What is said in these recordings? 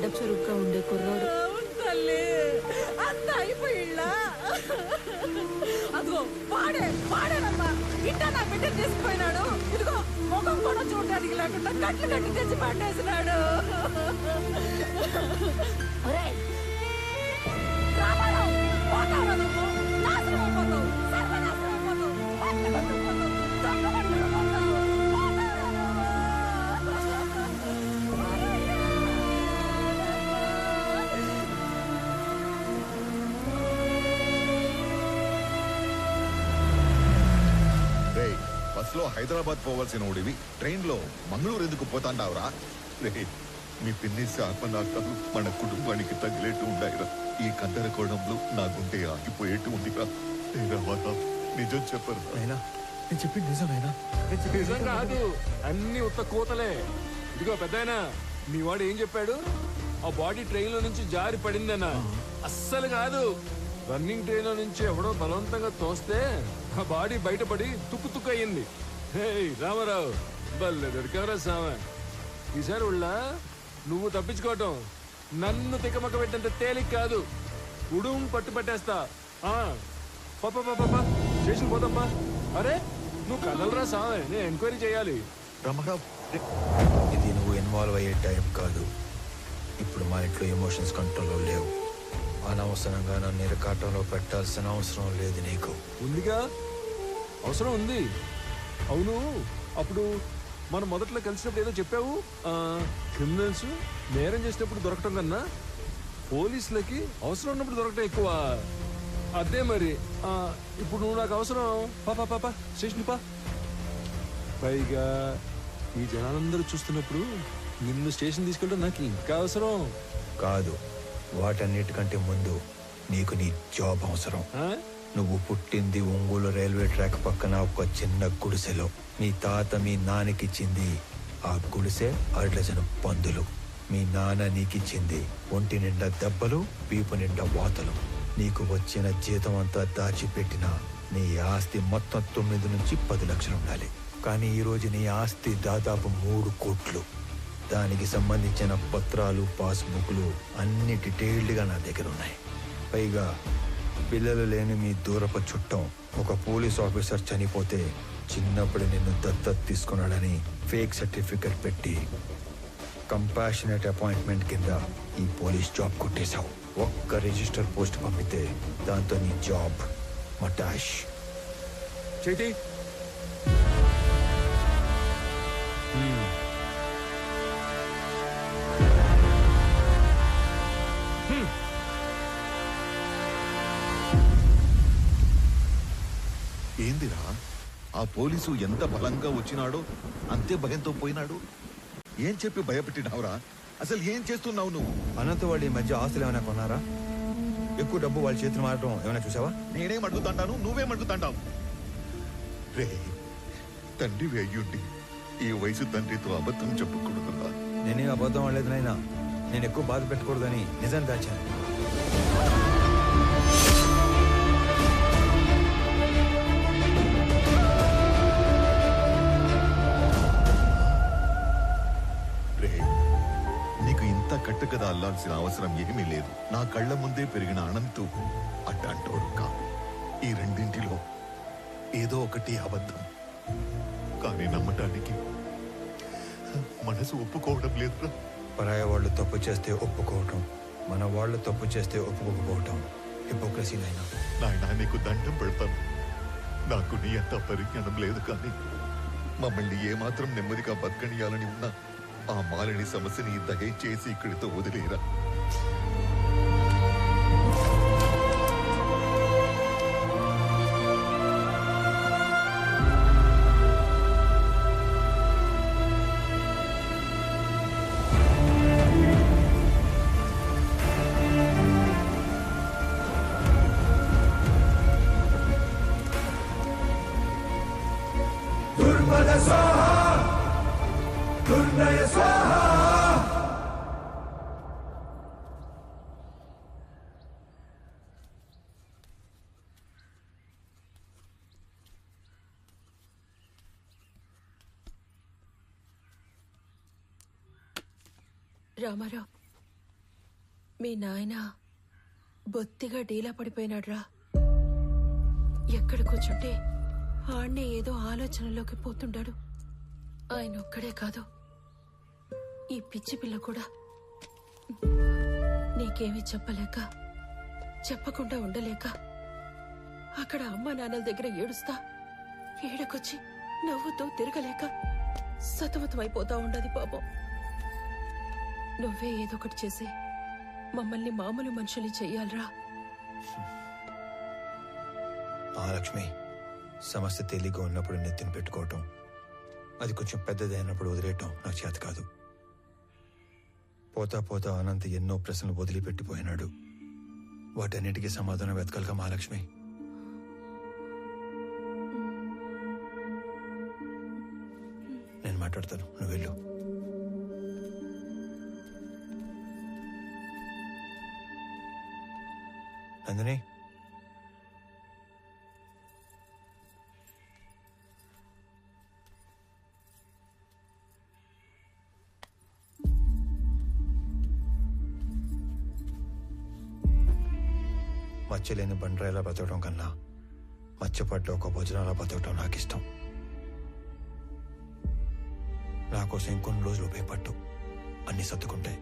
Buildup చురుగ్గా ఉండే కుర్రోడు. తల్లి అంత అయిపోయిళ్ళ అదిగో వాడేనమ్మా ఇంట నా బిడ్డ తీసుకుపోయినాడు. ఇదిగో ముఖం కూడా చూడడానికి లేకుండా కట్లు కట్టి తెచ్చి పట్టేసినాడు. రామారావు పోతావు నువ్వు, నాశనం అయిపోతావు, సర్వనాశనం అయిపోతావు, బస్ లో హైదరాబాద్ పోవాల్సిన ఓడివి ట్రైన్ లో మంగళూరు ఎందుకు పోతాండావురా? మీ పిన్ని శాపనార్థాలు మన కుటుంబానికి తగిలేట్టు ఉండాయిరా. ఈ గందరగోళంలో నా గుండె ఆగిపోయేట్టు ఉందిరా. నిజం చెప్పరు. నేను చెప్పింది నిజమేనా? నిజం కాదు, అన్ని ఉత్త కూతలే. ఇదిగో పెద్దాయనా, మీ వాడు ఏం చెప్పాడు? ఆ బాడీ ట్రైన్ లో నుంచి జారి పడిందన్నా. అస్సలు కాదు, రన్నింగ్ ట్రైన్ లో నుంచి ఎవడో బలవంతంగా తోస్తే ఆ బాడీ బయటపడి తుక్కు అయ్యింది. హే రామారావు, బల్లె దొరికావరా సామె. ఈసారి ఉళ్ళ నువ్వు తప్పించుకోవటం నన్ను తికమక పెట్టంత తేలిక కాదు. ఉడుం పట్టు పట్టేస్తా. పాపా స్టేషన్ పోదమ్మా. అరే నువ్వు కదలరా సామె, నేను ఎంక్వైరీ చేయాలి. ఇది నువ్వు ఇన్వాల్వ్ అయ్యే టైం కాదు. ఇప్పుడు మా ఇంట్లో ఎమోషన్స్ కంట్రోల్లో లేవు. అనవసరంగా నన్ను ఇరకాటంలో పెట్టాల్సిన అవసరం లేదు నీకు. ఉందిగా, అవసరం ఉంది. అవును, అప్పుడు మనం మొదట్లో కలిసినప్పుడు ఏదో చెప్పావు. క్రిమినల్స్ నేరం చేసినప్పుడు దొరకటం కన్నా పోలీసులకి అవసరం ఉన్నప్పుడు దొరకటం ఎక్కువ. అదే మరి ఇప్పుడు నువ్వు నాకు అవసరం. పాపా స్టేషన్ పా. పైగా ఈ జనాలందరూ చూస్తున్నప్పుడు నిన్ను స్టేషన్ తీసుకెళ్ళడం నాకు ఇంకా అవసరం కాదు. వాటన్నిటికంటే ముందు నీకు నీ జాబ్ అవసరం. నువ్వు పుట్టింది ఒంగోలు రైల్వే ట్రాక్ పక్కన ఒక చిన్న గుడిసెలో. మీ తాత మీ నాన్నకిచ్చింది ఆ గుడిసె 6 డజను పందులు. మీ నాన్న నీకిచ్చింది ఒంటి నిండా దెబ్బలు, వీపు నిండా వాతలు. నీకు వచ్చిన జీతం అంతా దాచిపెట్టిన నీ ఆస్తి మొత్తం 9 నుంచి 10 లక్షలు ఉండాలి. కానీ ఈరోజు నీ ఆస్తి దాదాపు 3 కోట్లు. దానికి సంబంధించిన పత్రాలు, పాస్బుక్లు అన్ని డీటెయిల్డ్గా నా దగ్గర ఉన్నాయి. పైగా పిల్లలు లేని మీ దూరపు చుట్టం ఒక పోలీస్ ఆఫీసర్ చనిపోతే చిన్నప్పుడు నిన్ను దత్తత తీసుకున్నాడని ఫేక్ సర్టిఫికెట్ పెట్టి కంపాషనేట్ అపాయింట్మెంట్ కింద ఈ పోలీస్ జాబ్ కొట్టేశావు. ఒక్క రిజిస్టర్ పోస్ట్ పంపితే దాంతో నీ జాబ్ మటాష్. చేతి ఏందిరా, ఆ పోలీసు ఎంత బలంగా వచ్చినాడో అంతే భయంతో పోయినాడు. ఏం చెప్పి భయపెట్టినావురా? అసలు ఏం చేస్తున్నావు నువ్వు? అనంత వాళ్ళు ఈ మధ్య ఆస్తులు ఏమైనా కొన్నారా? ఎక్కువ డబ్బు వాళ్ళ చేతులు మారడం ఏమైనా చూసావా? నేనేం అడ్డుతాంటాను, నువ్వేం అడ్డుతాంటావు? రే, తండ్రి అయ్యుండి ఈ వయసు తండ్రితో అబద్ధం చెప్పకూడదురా. నేనేం అబద్ధం అనలేదు నాయనా. నేను ఎక్కువ బాధ పెట్టకూడదని నిజం దాచాను. నీకు ఇంత కట్టుకదా అల్లాల్సిన అవసరం ఏమీ లేదు. నా కళ్ళ ముందే పెరిగిన అనంతు అడ్డంటోడు కాదు. ఈ రెండింటిలో ఏదో ఒకటి అబద్ధం. కానీ నమ్మటానికి మనసు ఒప్పుకోవడం లేదురా. పరాయ వాళ్ళు తప్పు చేస్తే ఒప్పుకోవటం, మన వాళ్ళు తప్పు చేస్తే ఒప్పుకోకపోవటం హిపోక్రసీ నాయనా. నాయనా, నీకు దండం పెడతాను. నాకు నీ అంత పరిజ్ఞానం లేదు, కానీ మమ్మల్ని ఏమాత్రం నెమ్మదిగా బతకనియాలని ఉన్నా ఆ మాలిని సమస్యని దయచేసి ఇక్కడితో వదిలేరా. రామారావు, మీ నాయన బొత్తిగా డీలా పడిపోయినాడ్రా. ఎక్కడ కూర్చుంటే ఆడ్నే ఏదో ఆలోచనలోకి పోతుంటాడు. ఆయన ఒక్కడే కాదు, ఈ పిచ్చి పిల్ల కూడా. నీకేమీ చెప్పలేక, చెప్పకుండా ఉండలేక అక్కడ అమ్మా నాన్నల దగ్గర ఏడుస్తా, ఏడకొచ్చి నవ్వుతూ తిరగలేక సతమతమైపోతా ఉండదు పాపం. నువ్వే ఏదో ఒకటి చేసి మమ్మల్ని మామూలు మనుషుల్ని చెయ్యాలరా. మహాలక్ష్మి, సమస్య తేలిగ్గా ఉన్నప్పుడు నెత్తిన పెట్టుకోవటం, అది కొంచెం పెద్దదైనప్పుడు వదిలేయటం నాకు చేత కాదు. పోతా పోతా అనంత ఎన్నో ప్రశ్నలు వదిలిపెట్టిపోయినాడు. వాటన్నిటికీ సమాధానం వెతకాలిగా మహాలక్ష్మి. నేను మాట్లాడతాను, నువ్వు వెళ్ళు. నందిని, మచ్చలేని బండరాయిలా బతకడం కన్నా మచ్చపడ్డ ఒక భోజనాలా బతకడం నాకు ఇష్టం. నా కోసం ఇంకొన్ని రోజులు ఉపయోగపట్టు, అన్ని సర్దుకుంటాయి.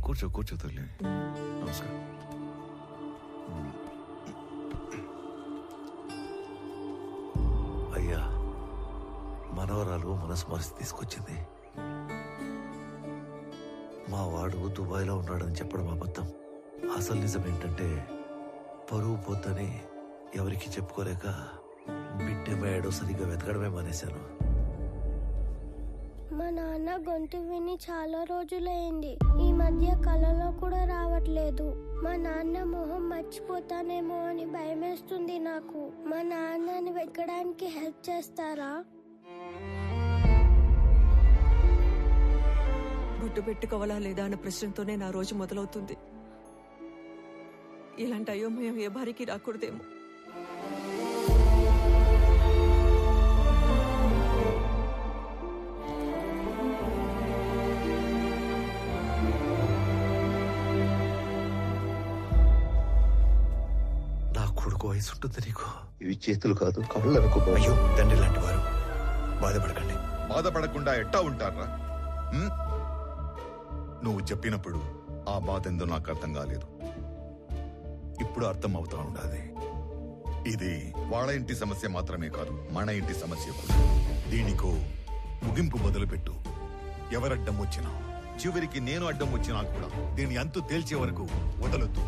కూర్చో కూర్చో తల్లి. నమస్కారం. అయ్యా, మనవరాలు మనసు మరిచి తీసుకొచ్చింది. మా వాడు దుబాయ్లో ఉన్నాడని చెప్పడం అబద్ధం. అసలు నిజం ఏంటంటే పరువు పోతని ఎవరికి చెప్పుకోలేక బిడ్డమయ్యాడో సరిగ్గా వెతకడమే మానేశాను. మా నాన్న గొంతు విని చాలా రోజులైంది. ఈ మధ్య కలలో కూడా రావట్లేదు. మా నాన్న మొహం మర్చిపోతానేమో అని భయమేస్తుంది నాకు. మా నాన్నని వెతకడానికి హెల్ప్ చేస్తారా? బొట్టు పెట్టుకోవాలా లేదా అన్న ప్రశ్నతోనే నా రోజు మొదలవుతుంది. ఇలాంటి అయోమయం ఏ భార్యకి రాకూడదేమో. నా కొడుకు వయసు ఉంటుంది నీకు. ఇవి చేతులు కాదు, కళ్ళు అనుకో. అయ్యో, తండ్రి లాంటి వారు, బాధపడకండి. బాధపడకుండా ఎట్టా ఉంటారా? నువ్వు చెప్పినప్పుడు ఆ బాధ ఎందో నాకు అర్థం కాలేదు. ఇప్పుడు అర్థం అవుతా ఉండాలి. ఇది వాళ్ళ ఇంటి సమస్య మాత్రమే కాదు, మన ఇంటి సమస్య కూడా. దీనికో ముగింపు మొదలుపెట్టు. ఎవరడ్డం వచ్చినా, చివరికి నేను అడ్డం వచ్చినా కూడా దీని అంతు తేల్చే వరకు వదలొద్దు.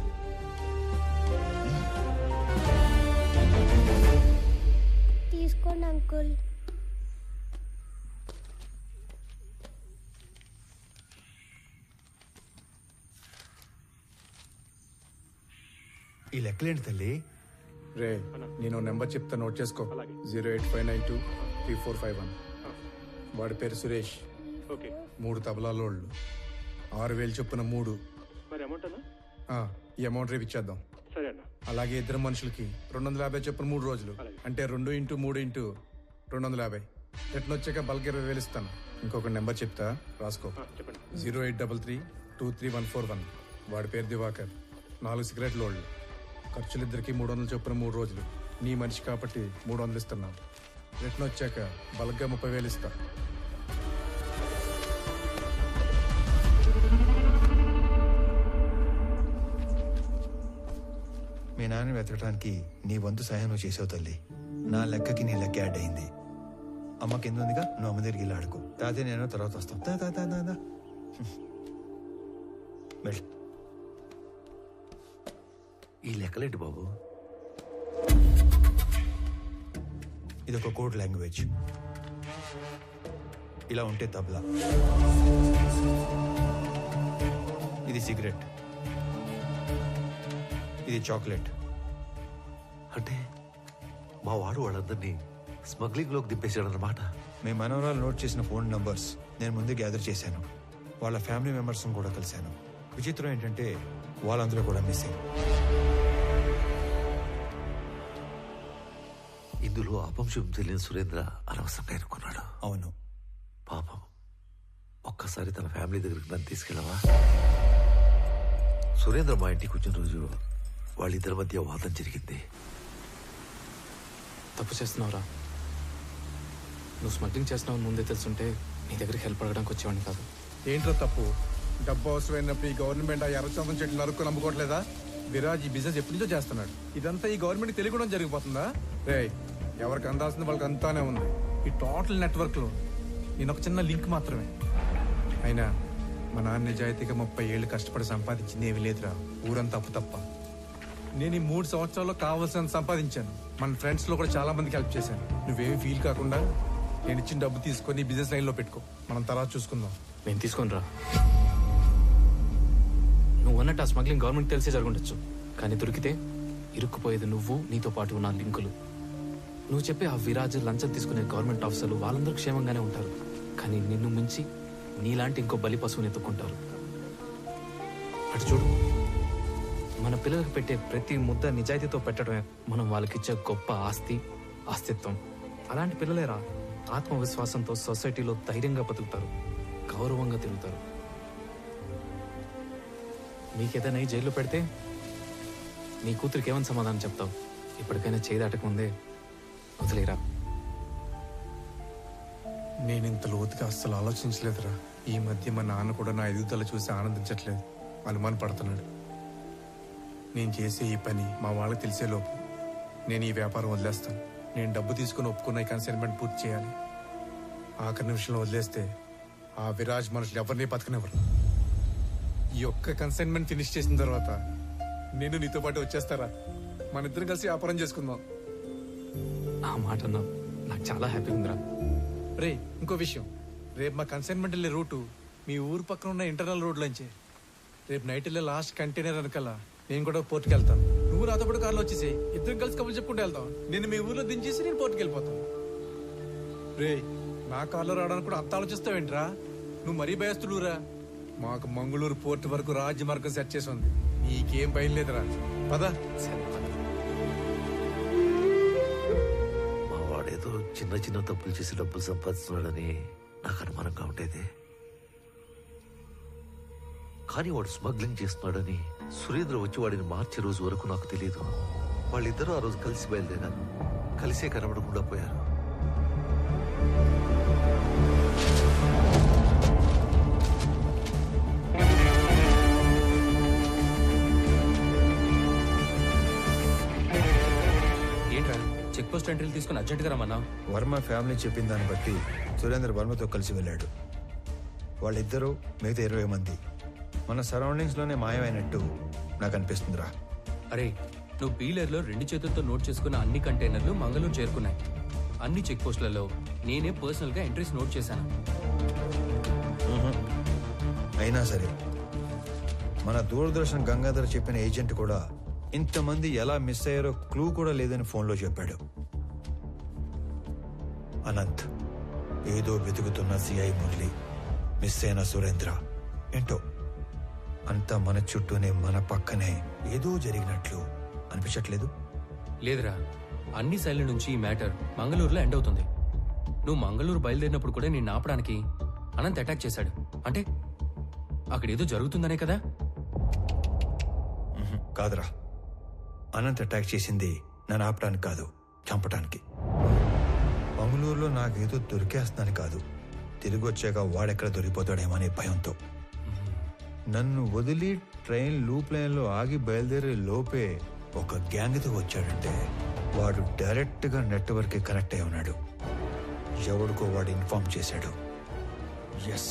తీసుకోండి అంకుల్. ఈ లెక్కలేంటి తల్లి? రే, నేను నెంబర్ చెప్తా, నోట్ చేసుకో. 085923451. వాడి పేరు సురేష్. 3 తబలాలోళ్ళు, 6000 చొప్పున 3. ఈ అమౌంట్ రేపు ఇచ్చేద్దాం. అలాగే ఇద్దరు మనుషులకి 250 చొప్పున 3 రోజులు, అంటే 2 × 3 × 250. రిటర్న్ వచ్చాక బల్క్ 20,000 ఇస్తాను. ఇంకొక నెంబర్ చెప్తా, రాసుకో. 083323141. వాడి పేరు దివాకర్. 4 సిగరెట్ లోళ్ళు. ఖర్చులిద్దరికి 300 చొప్పున 3 రోజులు. నీ మనిషి కాబట్టి 300 ఇస్తున్నాం. రిటర్న్ వచ్చాక బల్క్గా 30,000 ఇస్తా. మీ నాన్న వెతకడానికి నీ వంతు సహాయం నువ్వు చేసావు తల్లి. నా లెక్కకి నీ లెక్క యాడ్ అయింది. అమ్మ కింద ఉందిగా, నువ్వు అమ్మ దగ్గరికి వెళ్ళి ఆడుకో. తాతే నేను తర్వాత వస్తాం. ఈ లెక్కలేంటి బాబు? ఇది ఒక కోడ్ లాంగ్వేజ్. ఇలా ఉంటే తబలా, ఇది సిగరెట్, ఇది చాక్లెట్. అంటే మా వాడు వాళ్ళందరినీ స్మగ్లింగ్ లోకి దింపేశాడన్నమాట. మీ మనవరాలు నోట్ చేసిన ఫోన్ నంబర్స్ నేను ముందే గ్యాదర్ చేశాను. వాళ్ళ ఫ్యామిలీ మెంబర్స్ కూడా కలిశాను. విచిత్రం ఏంటంటే వాళ్ళందరూ కూడా మిస్సింగ్. ఇందులో అపంశం తెలియని సురేంద్ర అనవసరంగా ఎన్నుకున్నాడు. అవును. పాపం, ఒక్కసారి తన ఫ్యామిలీ దగ్గరికి నన్ను తీసుకెళ్ళవా? సురేంద్ర మా ఇంటికి వచ్చిన రోజు వాళ్ళిద్దరి మధ్య వాదం జరిగింది. తప్పు చేస్తున్నావురా. నువ్వు స్మగ్లింగ్ చేస్తున్నావు ముందే తెలుసుంటే నీ దగ్గరికి హెల్ప్ అడగడానికి వచ్చేవాడిని కాదు. ఏంట్రా తప్పు? డబ్బు అవసరమైనప్పుడు ఈ గవర్నమెంట్ ఆ ఎర్రచందం చెట్లు నరుక్కు నమ్ముకోవట్లేదా? విరాజ్ ఈ బిజినెస్ ఎప్పటి నుంచో చేస్తున్నాడు. ఇదంతా ఈ గవర్నమెంట్ తెలియకుండా జరిగిపోతుందా? రే, ఎవరికి అందాల్సింది వాళ్ళకి అంతానే ఉంది. ఈ టోటల్ నెట్వర్క్ లో నేను ఒక చిన్న లింక్ మాత్రమే. అయినా మా నాన్న నిజాయితీగా 30 ఏళ్ళు కష్టపడి సంపాదించింది ఏమీ లేదురా, ఊరంతా అప్పు తప్ప. నేను ఈ 3 సంవత్సరాల్లో కావాల్సినంత సంపాదించాను. మన ఫ్రెండ్స్ లో కూడా చాలా మందికి హెల్ప్ చేశాను. నువ్వేమి ఫీల్ కాకుండా నేను ఇచ్చిన డబ్బు తీసుకొని బిజినెస్ లైన్ లో పెట్టుకో, మనం తర్వాత చూసుకుందాం. నేను తీసుకొని రా. నువ్వు అన్నట్టు ఆ స్మగ్లింగ్ గవర్నమెంట్ తెలిసే జరుగుండొచ్చు, కానీ దొరికితే ఇరుక్కుపోయేది నువ్వు, నీతో పాటు ఉన్న లింకులు. నువ్వు చెప్పే ఆ విరాజ్, లంచం తీసుకునే గవర్నమెంట్ ఆఫీసర్లు వాళ్ళందరూ క్షేమంగానే ఉంటారు, కానీ నిన్ను మించి నీలాంటి ఇంకో బలి పశువుని ఎత్తుకుంటారు. అటు చూడు, మన పిల్లలకు పెట్టే ప్రతి ముద్ద నిజాయితీతో పెట్టడమే మనం వాళ్ళకిచ్చే గొప్ప ఆస్తిత్వం. అలాంటి పిల్లలేరా ఆత్మవిశ్వాసంతో సొసైటీలో ధైర్యంగా బతుకుతారు, గౌరవంగా తిరుగుతారు. నీకేదైనా ఈ జైల్లో పెడితే నీ కూతురికి ఏమని సమాధానం చెప్తావు? ఇప్పటికైనా చేయి దాటకముందే వదిలేరా. నేను ఇంత లోతుగా అస్సలు ఆలోచించలేదురా. ఈ మధ్య మా నాన్న కూడా నా ఎదుగుదల చూసి ఆనందించట్లేదు, అనుమాన పడుతున్నాడు. నేను చేసే ఈ పని మా వాళ్ళకి తెలిసేలోపు నేను ఈ వ్యాపారం వదిలేస్తాను. నేను డబ్బు తీసుకుని ఒప్పుకున్న ఈ కన్సైన్మెంట్ పూర్తి చేయాలి. ఆఖరి నిమిషంలో వదిలేస్తే ఆ విరాజ్ మనుషులు ఎవరిని బతకనివ్వరు. ఈ ఒక్క కన్సైన్మెంట్ ఫినిష్ చేసిన తర్వాత నేను నీతో పాటు వచ్చేస్తారా? మన ఇద్దరం కలిసి వ్యాపారం చేసుకుందాం. ఆ మాట అన్నావు, నాకు చాలా హ్యాపీ ఉందిరా. రే, ఇంకో విషయం, రేపు మా కన్సైన్మెంట్ వెళ్ళే రూటు మీ ఊరు పక్కన ఉన్న ఇంటర్నల్ రోడ్లోంచే. రేపు నైట్ వెళ్ళే లాస్ట్ కంటైనర్ వెనకాల నేను కూడా పోర్టుకి వెళ్తాను. నువ్వు నాతో పాటు కార్లో వచ్చేసి ఇద్దరం కలిసి కబుర్లు చెప్పుకుంటూ వెళ్తాం. నేను మీ ఊర్లో దించేసి నేను పోర్టుకి వెళ్ళిపోతాను. రే, నా కార్లో రావడానికి కూడా అంత ఆలోచిస్తావేంట్రా? నువ్వు మరీ భయస్తుడురా. మాకు మంగళూరు పోర్టు వరకు రాజ్యమార్గం సెట్ చేసి ఉంది, నీకేం భయం లేదురా. పదా. మా వాడేదో చిన్న చిన్న తప్పులు చేసి డబ్బులు సంపాదిస్తున్నాడని నాకు అనుమానంగా ఉండేది. కానీ వాడు స్మగ్లింగ్ చేస్తున్నాడని సురేంద్ర వచ్చి వాడిని మార్చే రోజు వరకు నాకు తెలియదు. వాళ్ళిద్దరూ ఆ రోజు కలిసి బయలుదేరారు, కలిసే కనబడకుండా పోయారు. ఏంట్రా చెక్ పోస్ట్ ఎంట్రీలు తీసుకుని అర్జెంట్గా రమ్మన్నా? వర్మ ఫ్యామిలీ చెప్పిన దాన్ని బట్టి సురేంద్ర వర్మతో కలిసి వెళ్ళాడు. వాళ్ళిద్దరూ మిగతా 20 మంది మన సరౌండింగ్స్ లోనే మాయమైనట్టు నాకు అనిపిస్తుందిరా. అరే, నువ్వు పీలర్లో 2 చేతులతో నోట్ చేసుకున్న అన్ని కంటైనర్లు మంగళూరు చేరుకున్నాయి. అన్ని చెక్ పోస్టులలో నేనే పర్సనల్ గా ఎంట్రీస్ నోట్ చేశాను. అయినా సరే మన దూరదర్శన్ గంగాధర్ చెప్పిన ఏజెంట్ కూడా ఇంతమంది ఎలా మిస్ అయ్యారో క్లూ కూడా లేదని ఫోన్లో చెప్పాడు. అనంత్, ఏదో వెతుకుతున్న సిఐ మురళి, మిస్ అయిన సురేంద్ర, ఏంటో అంతా మన చుట్టూనే మన పక్కనే ఏదో జరిగినట్లు అనిపించట్లేదు? లేదురా, అన్ని సైడ్ల నుంచి ఈ మ్యాటర్ మంగళూరులో ఎండ్ అవుతుంది. నువ్వు మంగళూరు బయలుదేరినప్పుడు కూడా నేను ఆపడానికి అనంత్ అటాక్ చేశాడు అంటే అక్కడ ఏదో జరుగుతుందనే కదా? కాదురా, అనంత్ అటాక్ చేసింది నన్ను ఆపడానికి కాదు, చంపటానికి. మంగళూరులో నాకేదో దొరికేస్తున్నాను కాదు, తిరిగి వచ్చాక వాడెక్కడ దొరికిపోతాడేమో అనే భయంతో. నన్ను వదిలి ట్రైన్ లూప్ లైన్లో ఆగి బయలుదేరే లోపే ఒక గ్యాంగ్తో వచ్చాడంటే వాడు డైరెక్ట్గా నెట్వర్క్కి కనెక్ట్ అయి ఉన్నాడు. ఎవడికో వాడు ఇన్ఫార్మ్ చేశాడు. ఎస్,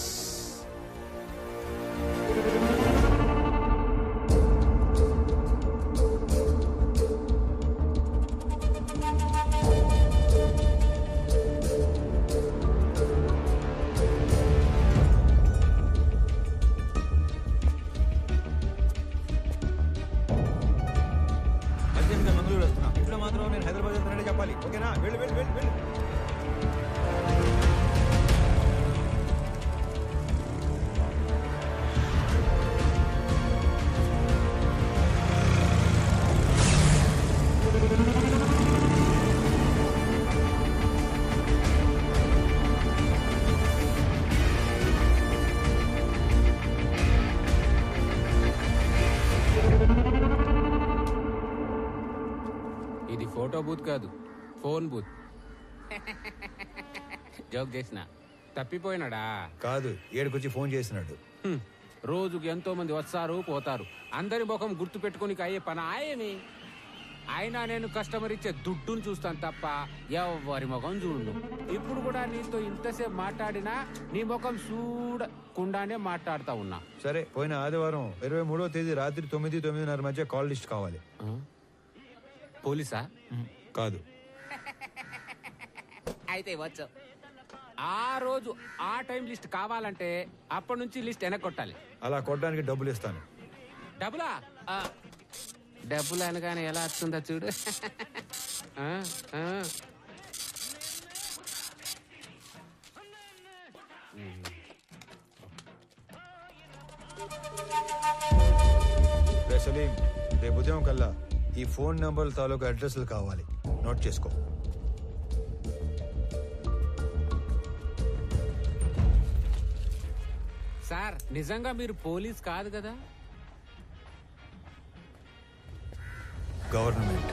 మంగళూరు వస్తున్నా. ఇట్లా మాత్రం నేను హైదరాబాద్ వెళ్తానని చెప్పాలి, ఓకేనా? వెళ్ళు వెళ్ళు వెళ్ళు వెళ్ళు. ఇది ఫోటో బూత్ కాదు, ఫోన్ బూత్. జోక్ చేసిన తప్పిపోయినాడా? కాదు, ఏడుకొచ్చి ఫోన్ చేసినాడు. రోజుకి ఎంతో మంది వస్తారు పోతారు, అందరి ముఖం గుర్తు పెట్టుకుని అయ్యే పని ఆయని. అయినా నేను కస్టమర్ ఇచ్చే దుడ్డును చూస్తాను తప్ప ఎవరి ముఖం చూడు. ఇప్పుడు కూడా నీతో ఇంతసేపు మాట్లాడినా నీ ముఖం చూడకుండానే మాట్లాడుతా ఉన్నా. సరే, పోయిన ఆదివారం 23వ తేదీ రాత్రి 9-9:30 మధ్య కాల్ లిస్ట్ కావాలి. పోలీసా? కాదు. అయితే వచ్చు. ఆ రోజు ఆ టైం లిస్ట్ కావాలంటే అప్పటి నుంచి లిస్ట్ వెనక్కొట్టాలి. అలా కొట్టడానికి డబ్బులు ఇస్తాను. డబ్బులా? డబ్బులు అనగానే ఎలా వస్తుందో చూడు. సలీం, రేపు ఉదయం కల్లా ఈ ఫోన్ నంబర్ తాలూకు అడ్రస్లు కావాలి. నోట్ చేసుకో. సార్, నిజంగా మీరు పోలీస్ కాదు కదా? గవర్నమెంట్.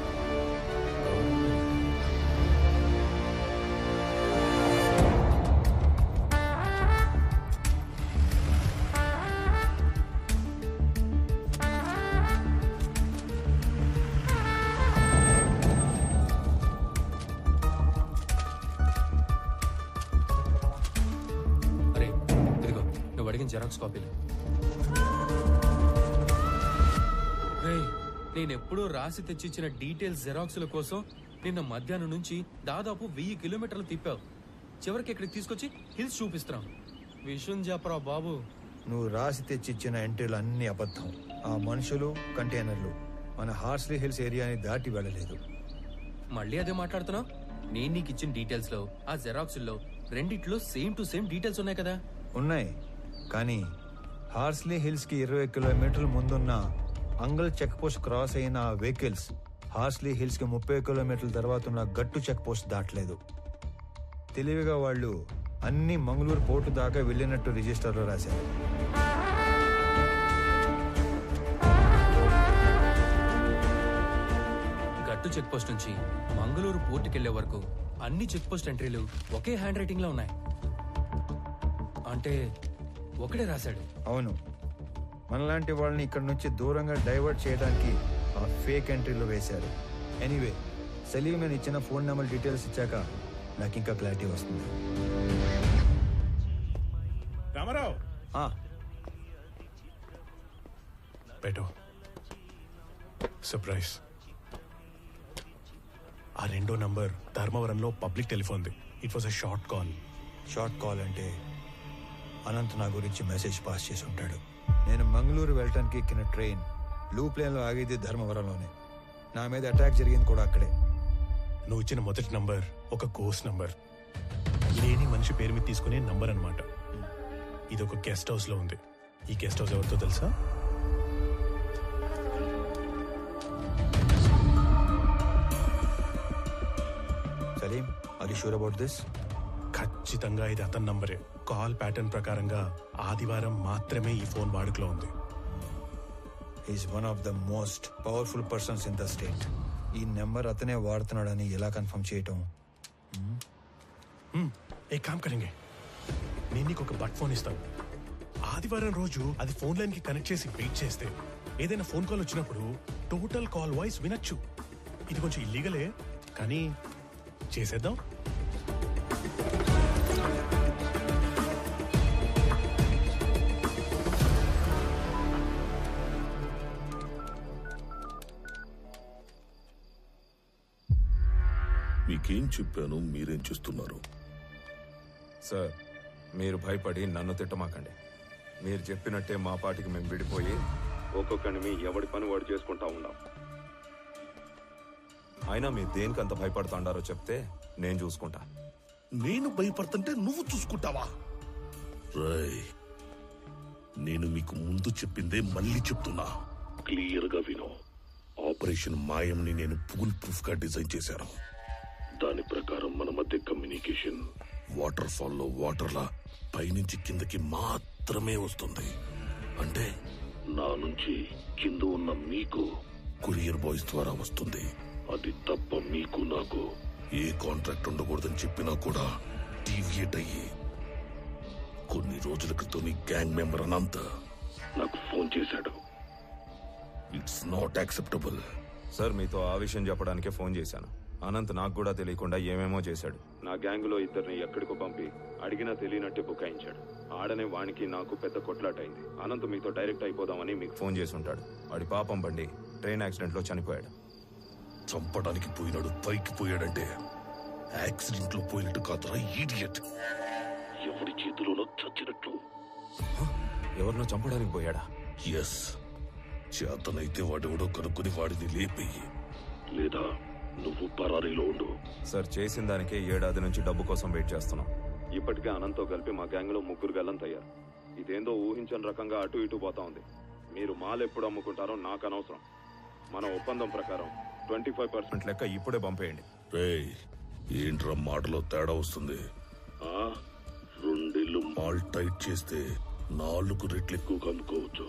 అరే ఇదిగో, నువ్వు అడిగిన జెరాక్స్ కాపీలు. నేనెప్పుడూ రాసి తెచ్చిచ్చిన డీటెయిల్స్ జెరాక్స్ల కోసం నిన్న మధ్యాహ్నం నుంచి దాదాపు 1000 కిలోమీటర్లు తిప్పావు. చివరికి ఇక్కడికి తీసుకొచ్చి హిల్స్ చూపిస్తున్నాం. విషయం చెప్పరా బాబు. నువ్వు రాసి తెచ్చిచ్చిన ఎంట్రీలు అన్ని అబద్ధం. ఆ మనుషులు, కంటైనర్లు మన హార్స్లీ హిల్స్ ఏరియాని దాటి వెళ్ళలేదు. మళ్ళీ అదే మాట్లాడుతున్నావు? నేను నీకు ఇచ్చిన డీటెయిల్స్ లో ఆ జెరాక్స్ లో రెండిట్లో సేమ్ టు సేమ్ డీటెయిల్స్ ఉన్నాయి కదా? ఉన్నాయి, కానీ హార్స్లీ హిల్స్ కి 20 కిలోమీటర్ల ముందున్న అంగల్ చెక్ పోస్ట్ క్రాస్ అయిన వెహికల్స్ హార్స్లీ హిల్స్ కి 30 కిలోమీటర్ల తర్వాత ఉన్న గట్టు చెక్ పోస్ట్ దాటలేదు. తెలివిగా వాళ్ళు అన్ని మంగళూరు పోర్టు దాకా వెళ్ళినట్టు రిజిస్టర్లో రాశారు. గట్టు చెక్ పోస్ట్ నుంచి మంగళూరు పోర్టుకెళ్లే వరకు అన్ని చెక్ పోస్ట్ ఎంట్రీలు ఒకే హ్యాండ్ రైటింగ్ లో ఉన్నాయి. అంటే ఒకడే రాశాడు. అవును, మనలాంటి వాళ్ళని ఇక్కడ నుంచి దూరంగా డైవర్ట్ చేయడానికి ఆ ఫేక్ ఎంట్రీలో వేశారు. ఎనీవే, సలీం నేను ఇచ్చిన ఫోన్ నెంబర్ డీటెయిల్స్ ఇచ్చాక నాకు ఇంకా క్లారిటీ వస్తుంది. రామారావు, పెట్టు. సర్ప్రైజ్. ఆ రెండో నంబర్ ధర్మవరంలో పబ్లిక్ టెలిఫోన్ది. It was a short call. Short call అంటే అనంత్ నా గురించి మెసేజ్ పాస్ చేసి ఉంటాడు. నేను మంగళూరు వెళ్ళటానికి ఎక్కిన ట్రైన్ బ్లూ ప్లేన్లో ఆగేది ధర్మవరంలోనే. నా మీద అటాక్ జరిగింది కూడా అక్కడే. నువ్వు ఇచ్చిన మొదటి నంబర్ ఒక గోస్ట్ నంబర్. లేని మనిషి పేరు మీద తీసుకునే నంబర్ అన్నమాట. ఇది ఒక గెస్ట్ హౌస్ లో ఉంది. ఈ గెస్ట్ హౌస్ ఎవరితో తెలుసా? Salim, are you sure about this? ఖచ్చితంగా ఇది అతని నంబరే. కాల్ ప్యాటర్న్ ప్రకారంగా ఆదివారం మాత్రమే ఈ ఫోన్ వాడుకలో ఉంది. Is one of the most powerful persons in the state. ఈ నెంబర్ అతనే వాడుతున్నాడని ఎలా కన్ఫర్మ్ చేయటం? ఏ కామ్ కరెంగే, నేను నీకు ఒక బట్ ఫోన్ ఇస్తాను. ఆదివారం రోజు అది ఫోన్ లైన్ కి కనెక్ట్ చేసి వెయిట్ చేస్తే ఏదైనా ఫోన్ కాల్ వచ్చినప్పుడు టోటల్ కాల్ వాయిస్ వినొచ్చు. ఇది కొంచెం ఇల్లీగలే, కానీ చేసేద్దాం. మీకేం చెప్పాను, మీరేం చేస్తున్నారు? సార్, మీరు భయపడి నన్ను తిట్టమాకండి. మీరు చెప్పినట్టే మా పాటికి మేము విడిపోయి ఒక్కొక్కని ఎవడి పని వాడు చేసుకుంటా ఉన్నాం. అయినా మీరు దేనికంత భయపడుతుండారో చెప్తే నేను చూసుకుంటా. నేను భయపడుతుంటే నువ్వు చూసుకుంటావా? రై, నేను మీకు ముందు చెప్పిందే మళ్ళీ చెప్తున్నా, క్లియర్ గా విను. ఆపరేషన్ మాయంని నేను ఫుల్ ప్రూఫ్ గా డిజైన్ చేశాను. దాని ప్రకారం మన మధ్య కమ్యూనికేషన్ వాటర్ ఫాల్ లో వాటర్లా పైనుంచి కిందకి మాత్రమే వస్తుంది. అంటే నా నుంచి కింద ఉన్న మీకు కొరియర్ బాయ్స్ ద్వారా వస్తుంది. అది తప్ప మీకు నాకు ఏ కాంట్రాక్ట్ ఉండకూడదని చెప్పినా కూడా డీవియేట్ అయ్యి కొన్ని రోజుల క్రితం నీ గ్యాంగ్ మెంబర్ అనంత నాకు ఫోన్ చేశాడు. It's not acceptable. సార్ మీతో ఆ విషయం చెప్పడానికే ఫోన్ చేశాను. అనంత్ నాకు కూడా తెలియకుండా ఏమేమో చేశాడు. నా గ్యాంగ్ లో ఇద్దరిని ఎక్కడికో పంపి అడిగినా తెలియనట్టే బుకాయించాడు. ఆడనే వానికి నాకు పెద్ద కొట్లాటైంది. అనంత్ మీతో డైరెక్ట్ అయిపోదామని మీకు ఫోన్ చేసి ఉంటాడు. వాడి పాపం బండి ట్రైన్ యాక్సిడెంట్ లో చనిపోయాడు. చంపడానికి పోయినాడు, పైకి పోయాడంటే యాక్సిడెంట్ లో పోయినట్టు కాదురా ఈడియట్. ఎవరి చేతిలోనో చచ్చినట్టు. ఎవరినో చంపడానికి పోయాడా? ఎస్. చేతనైతే వాడెవడో కనుక్కొని వాడిని లేపేయి, లేదా నువ్వు పరారీలో ఉండు. సార్ చేసిన దానికే 7 ఏడాది నుంచి డబ్బు కోసం వెయిట్ చేస్తున్నాం. ఇప్పటికే అనంత్తో కలిపి మా గ్యాంగ్ లో 3 గల్లంతయ్యారు. ఇదేందో ఊహించని రకంగా అటు ఇటు పోతా ఉంది. మీరు మాల్ ఎప్పుడు అమ్ముకుంటారో నాకు అనవసరం. మన ఒప్పందం ప్రకారం 25% లెక్క ఇప్పుడే పంపేయండి. రేయ్, ఏంట్రా మాటలో తేడా వస్తుంది? 2 మాల్ టైట్ చేస్తే 4 రెట్లు ఎక్కువ అమ్ముకోవచ్చు.